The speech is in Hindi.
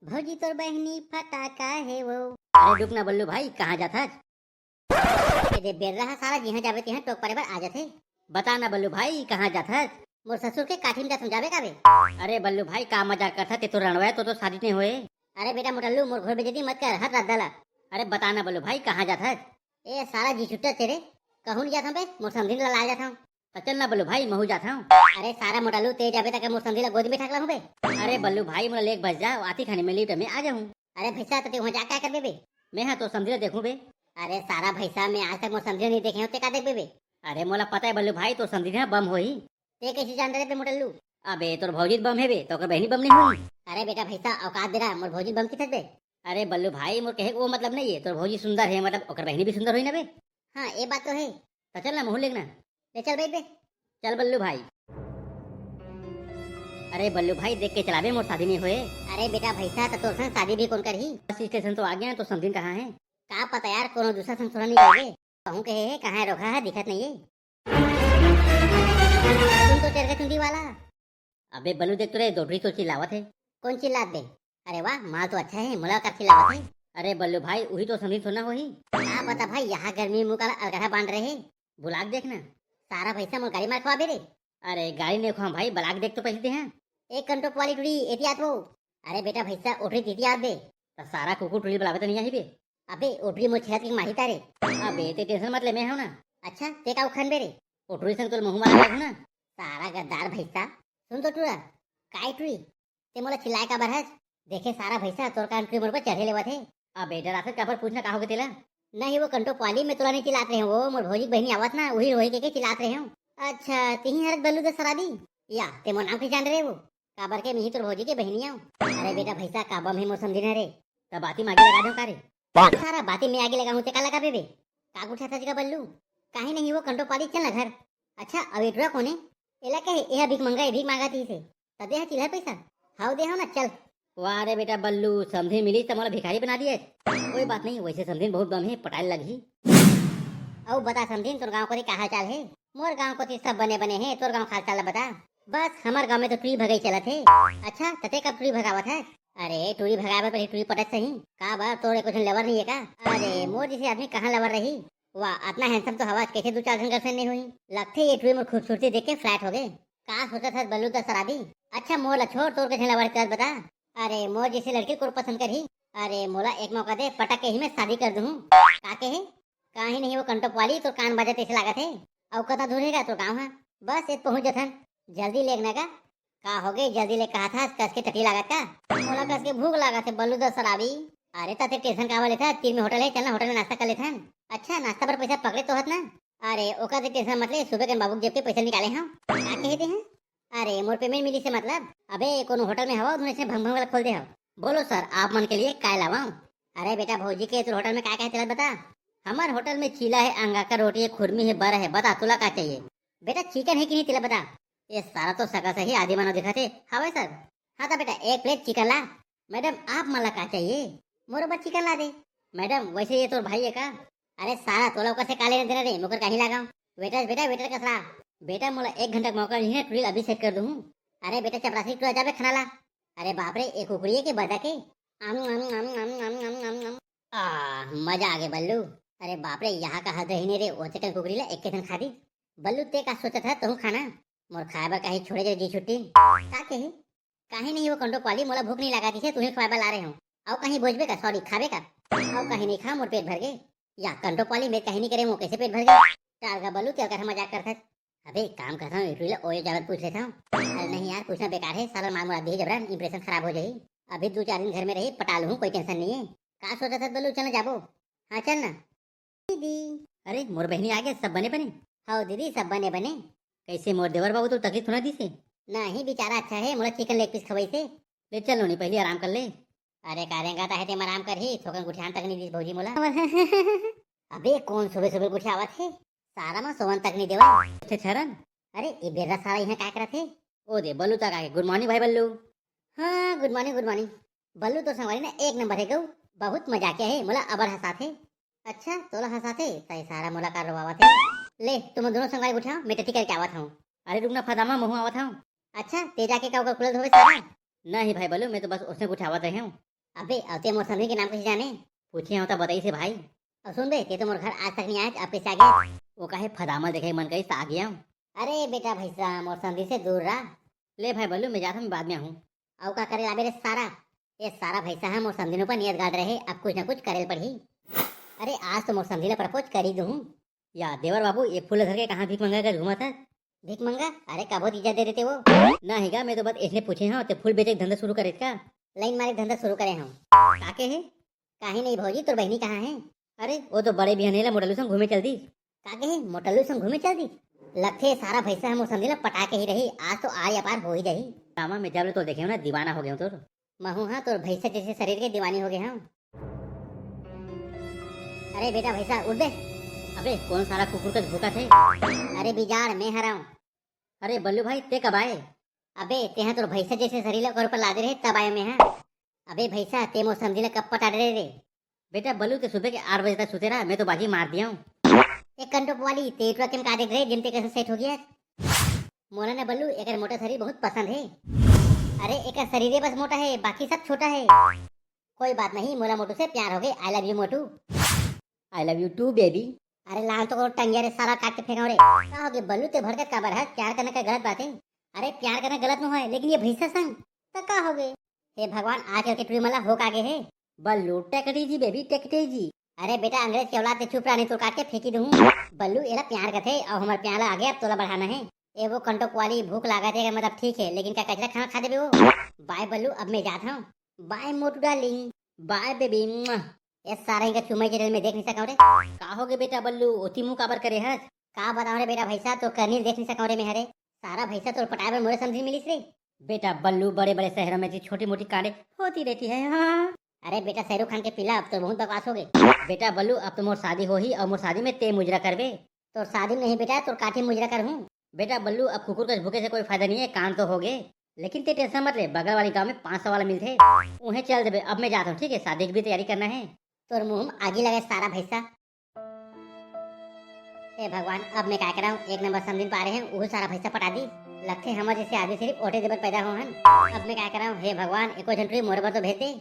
भौजी तोर बहनी फटाका है वो। अरे रुक ना बल्लू भाई, कहाँ जाता है? दे बेर रहा सारा जिहाँ जावे तिहाँ टोक परे बर आ जाथे। बता ना बल्लू भाई, कहाँ जाता है? मोर ससुर के काठी में जा समझावे कावे। अरे बल्लू भाई, का मजाक करता ते? तो रणवा तो शादी नहीं होए। अरे बेटा मोटल्लू, मोर घर बेजती मत कर, हट रात डाला। अरे बता ना बल्लू भाई, कहाँ जाता है? ए सारा जी छुट्टा तेरे कहूँ नहीं जाता बे, मोर समझी ला जाता हूँ। तो चल ना बल्लू भाई, महू जाता हूँ। अरे सारा मोटालू तेज जाबे तक मोर समझी ला गोद में ठाकला हूँ बे। अरे बल्लू भाई, मोला लेक बज जा, आती खाने में लीट में आ जाऊँ। अरे भैसा तो वहाँ जा क्या कर बे? मैं हाँ तो समझी देखूँ बे। अरे सारा भैसा मैं आज तक मोर समझी नहीं देखे होते का देख बे। अरे मोला पता है बल्लू भाई, तो समझी ना बम होई। ते कैसे जान रहे बे मोटल्लू? अबे तोर भौजी बम है बे, तो ओकर बहनी बम नहीं हुई। अरे बेटा भैसा औकात दे रहा, मोर भौजी बम की बे। अरे बल्लू भाई, मोर कहे वो मतलब नहीं है, तोर भौजी सुंदर है मतलब ओकर बहनी भी सुंदर हुई ना बे। हाँ ये बात तो है। तो चल ना मुँह लेना। ले चल बे। चल बल्लू भाई। अरे बल्लू भाई, देख के चलावे, मोर शादी नहीं हुए। अरे बेटा भैसा तो तोर संग शादी भी कौन करही? बस स्टेशन तो आ गया, तो समझिन कहाँ है? का पता यार, कोनो दूसरा संग थोड़ा नहीं करोगे। कहूँ कहे है कहाँ रोका है, दिखत नहीं है। तुम तो तेरे चुंदी वाला। अबे बल्लू देख तो रे, दोपड़ी तो चिल्लावत है। कौन चिल्लात बे? अरे वाह, माल तो अच्छा है, मुला का चिल्लावत है। अरे बल्लू भाई, वही तो समझी थोड़ा वही। क्या पता भाई, यहाँ गर्मी मुँह का अलगढ़ा बांध रहे हैं। बुलाक देखना सारा भैसा मोर गाड़ी मार खवा बे रे। अरे गाड़ी नहीं खुआ भाई, बलाक देख तो पहले दे हैं। एक कंटो वाली टुड़ी एहतियात हो। अरे बेटा भैसा उठरी एहतियात दे। तो सारा कुकुर टुड़ी बुलावे तो नहीं आई बे। अबे उठरी मोर छेद की माही तारे। अबे ते टेंशन मत ले, मैं हूं ना। अच्छा ते का उखन बे रे? उठरी संग तो मुंह मारा हूं ना। सारा गद्दार भैसा। सुन तो टुड़ा काय टुड़ी ते मोला चिल्लाए का बरहस। देखे सारा भैसा तोर कान के मोर पर चढ़े लेवत है। अबे डरा से का पर पूछना का होगे तेला? नहीं वो कंटो पाली में तोला नहीं चिल्लात रहे हो, मोर भौजी बहनी आवत ना, वही रोही के चिल्लात रहे हो। अच्छा तिही हरक बल्लू दे सरादी या ते मोर नाम के जान रहे वो? काबर के मिही तोर भौजी के बहनी आऊं। अरे बेटा भैसा काबम है मोर समझी ना रे। तब बाती में आगे लगा दो का रे? सारा बाती में आगे लगा हूं ते का लगा बे? का गुठा था का बल्लू? काहे नहीं वो कंटो पाली चल ना घर। अच्छा अब इटरा कोने? एला कहे एहा भीख मंगा भीख मांगाती से। तदे हा चिल्ला पैसा। हाउ दे हो ना चल। वाह रे बेटा बल्लू, समझी मिली तो मोला भिखारी बना दिए। कोई बात नहीं, वैसे समझी बहुत दम है, पटाल लगी। औ बता समझीन, तोर गांव को का हाल चाल है? मोर गांव को सब बने बने हैं, तोर गांव हाल चाल बता। बस हमार गांव में तो टुरी भगाई चलत है। अच्छा तते कब टुरी भगावत है? अरे टुरी भगावे पहले टुरी पटत सही। का बा तोरे कुछ लवर नहीं है का? अरे मोर जैसे आदमी कहाँ लवर रही? वाह इतना हैंडसम तो हवा कैसे दो चार दिन गर्लफ्रेंड नहीं हुई? लगते ये टुरी में खूबसूरती देख के फ्लैट हो गए। का सोचा था बल्लू तो शराबी? अच्छा मोर ला छोड़, तोर कैसे लवर कर बता। अरे मोर जैसे लड़की को पसंद करी। अरे मोला एक मौका दे, पटक के ही मैं शादी कर दूं। का कहे? काहे नहीं वो कंटोप वाली तो कान बजाते ऐसे लागत है। औ कता दूर है तो गाँव है। बस एक पहुंच जथन। जल्दी लेगना का हो गई? जल्दी ले कहा था, कस के टटी लागत का? मोला कस के भूख लागत है बल्लू दो शराबी। अरे तते टेंशन का वाले था, तीन में होटल है, चलना होटल में नाश्ता कर लेथन। अच्छा नाश्ता पर पैसा पकड़े तो हत ना? अरे ओका से टेंशन मत ले, सुबह के बाबू जेब के पैसे निकाले हम। क्या कहते हैं? अरे मोर पेमेंट मिली से मतलब? अबे कोनो होटल में हवा धुने से भंग भंग वाला खोल दे हो। बोलो सर, आप मन के लिए काय लावाऊं? अरे बेटा भौजी के तो होटल में क्या कहते बता। हमारे होटल में चीला है, अंगा का रोटी है, खुरमी है, बर है, बता तुला क्या चाहिए? बेटा चिकन है कि नहीं तिला बता। ये सारा तो सका सही आदि मानव दिखाते हवा सर। हाँ तो बेटा एक प्लेट चिकन ला। मैडम आप मला क्या चाहिए? मोर बस चिकन ला दे। मैडम वैसे ये तो भाई है का? अरे सारा तोला कैसे काले देना रे, मुकर कहीं लगाऊं? वेटर बेटा वेटर का सरा। बेटा मोला 1 घंटा का मौका नहीं है, ट्रिल अभी सेट कर दूं। अरे बेटा चपरासी टू जाबे खाना ला। अरे बाप रे, एक कुकड़ी है कि बदा के? आम आम आम आम आम आम आम आम। मजा आ गया बल्लू। अरे बाप रे, यहाँ का हद रही नहीं रे, वो चिकन कुकरी ला एक के दिन खा दी। बल्लू ते का सोचा था तू खाना? मोर खाएबा काहे छोड़े जे जी छुट्टी का कहे? काहे नहीं वो कंडो पाली, मोला भूख नहीं लगाती है, तुम्हें खाएबा ला रहे हो। और कहीं बोझबे का, सॉरी खाबे का? और कहीं नहीं खा, मोर पेट भर गए। या कंडो पाली मैं कहीं नहीं करे, वो कैसे पेट भर गए? टाल का बल्लू क्या कर मजाक करता? अबे काम करता हूँ, इटुला ओए जावत पूछ लेता हूँ। अरे नहीं यार, पूछना बेकार है, सारा मामला दी जबरन, इंप्रेशन खराब हो जाए। अभी 2-4 दिन घर में रही, पटा लूँ, कोई टेंशन नहीं है। का सोचा था बल्लू, चलना जाबो? हाँ चल ना दीदी। अरे मोर बहनी आ गए, सब बने बने? हाँ दीदी सब बने बने। कैसे मोर देवर बाबू तो तकलीफ थोड़ा दी से? नहीं बेचारा अच्छा है, मोला चिकन लेग पीस खवाई से। ले चल नहीं पहले आराम कर ले। अरे कारेंगा ता है ते आराम कर ही, थोकन गुठियान तक नहीं दी भौजी मोला। अबे कौन सुबह सुबह गुठिया आवत है? सारा में सोवन तक नहीं देवा। अच्छा छरन। अरे ये बेरा सारा यहाँ क्या करत है? ओ दे बल्लू तक आके, गुड मॉर्निंग भाई बल्लू। हाँ गुड मॉर्निंग गुड मॉर्निंग। बल्लू तो संगवारी ना एक नंबर है गऊ, बहुत मजाकिया है, मोला अबर हंसात है। अच्छा तोला हंसात है, तई सारा मोला का रोवावत है। ले तुम दोनों संगवारी उठाओ, मैं टट्टी करके आवत हूँ। अरे रुकना फदामा, मुँह आवत हूँ। अच्छा ते जाके का खुलत होवे सारा? नहीं भाई बल्लू, मैं तो बस उसने उठावत रहे हूँ। अबे अवते मोर समधी के नाम कैसे जाने? पूछे हो तो बताई से भाई। अब सुन बे, ते तो मोर घर आज तक नहीं आया, अब कैसे आ गया? वो काहे फदामल देखे मन कही आ गया हूँ। अरे बेटा भैसा मोर समधी से दूर रहा। ले भाई बल्लू, मैं जाता हूँ, बाद में हूँ। अब का करे लाबे रे सारा? ये सारा भैसा है मोर समधी पर नियत गाड़ रहे, अब कुछ ना कुछ करेल पड़ी। अरे आज तो मोर समधी ने प्रपोज कर ही दूँ। या देवर बाबू, ये फूल घर के कहाँ भीख मंगा कर घूमा था? भीख मंगा? अरे का बहुत इज्जत दे देते वो। ना हिगा, मैं तो बस इसने पूछे हाँ ते फूल बेचे धंधा शुरू करे का? लाइन मारे धंधा शुरू करे हम। काके है? काहे नहीं भौजी, तोर बहनी कहाँ है? अरे वो तो बड़े बिहनेला मोटलू संग घूमे चल दी। काके है? मोटलू संग घूमे चल दी? लगथे सारा भैसा हम समझे पटा के ही रही, आज तो आर या पार हो ही रही। मामा मैं जब तो देखे हो ना, दीवाना हो गया तोर। महू हाँ, तोर भैसा जैसे शरीर के दीवानी हो गए हम। अरे बेटा भैसा उठ दे। अबे कौन सारा कुकुर का भूखा थे? अरे बिजाड़ मैं हराऊं। अरे बल्लू भाई ते कब आए? अबे ते हैं तोर भैसा जैसे शरीर के ऊपर लादे रहे तब आए में है। अबे भैसा ते मो समझी कब पटा रहे रे? बेटा बल्लू ते सुबह के 8 बजे तक सुते रहा, मैं तो बाजी मार दिया हूँ। एक कंटोप वाली तेरा केम का देख रहे जिनते कैसे सेट हो गया? मोला ने बल्लू एक मोटा शरीर बहुत पसंद है। अरे एक शरीर बस मोटा है, बाकी सब छोटा है। कोई बात नहीं, मोला मोटू से प्यार हो गए। आई लव यू मोटू। I love you too baby. अरे लाल तो टंगिया रे सारा काट के फेंका रे। का हो गया बल्लू ते भड़कत काबर है? प्यार करने का गलत बात है? अरे प्यार करना गलत न है, लेकिन ये भैंसा संग तो का हो गए? हे भगवान, आजकल के टुरी मला हो कागे है। बल्लू टेकटी जी बेबी टेकटी जी। अरे बेटा अंग्रेज के औलाद चुप रहा, नहीं तो काट के फेंकी दूं। बल्लू एला प्यार का थे और हमार प्याला आ गया, अब तोला बढ़ाना है। ए वो कंटोक वाली भूख लगा थे मतलब ठीक है, लेकिन क्या कचरा खाना खा देबे वो? बाय बल्लू, अब मैं जाता हूँ। बाय मोटू डार्लिंग। Bye baby. ये सारा इनका चुम्मा के में देख नहीं सका रे। का हो गए बेटा बल्लू, ओती मुंह काबर करे है? का बताओ रे बेटा भैसा, तो करनी देख नहीं सका रे में हरे। सारा भैसा तो पटाए में मोरे समझी मिलिस रे। बेटा बल्लू, बड़े बड़े शहरों में छोटी मोटी कांडे होती रहती है। हाँ अरे बेटा शाहरुख खान के पिला, अब तो बहुत बकवास हो गए। बेटा बल्लू, अब तो मोर शादी हो ही और मोर शादी में ते मुजरा करबे। तो शादी नहीं बेटा, तो काठी मुजरा कर हूँ। बेटा बल्लू, अब कुकुर के भूखे से कोई फायदा नहीं है, काम तो हो गए। लेकिन ते टेंशन मत ले, बगल वाली गांव में 500 वाला मिलते, उन्हें चल देबे। अब मैं जाता हूँ, ठीक है? शादी की भी तैयारी करना है। तोर मुंह आगे लगे सारा भैसा। हे भगवान, अब मैं क्या कराऊं? एक नंबर समझ पा रहे हैं, वो सारा भैसा पटा दी। लगते हमारे जैसे आदमी सिर्फ ओटे देवर पैदा हो हन। अब मैं क्या कराऊं? हे भगवान, एको झंटरी मोरे पर तो भेज दे।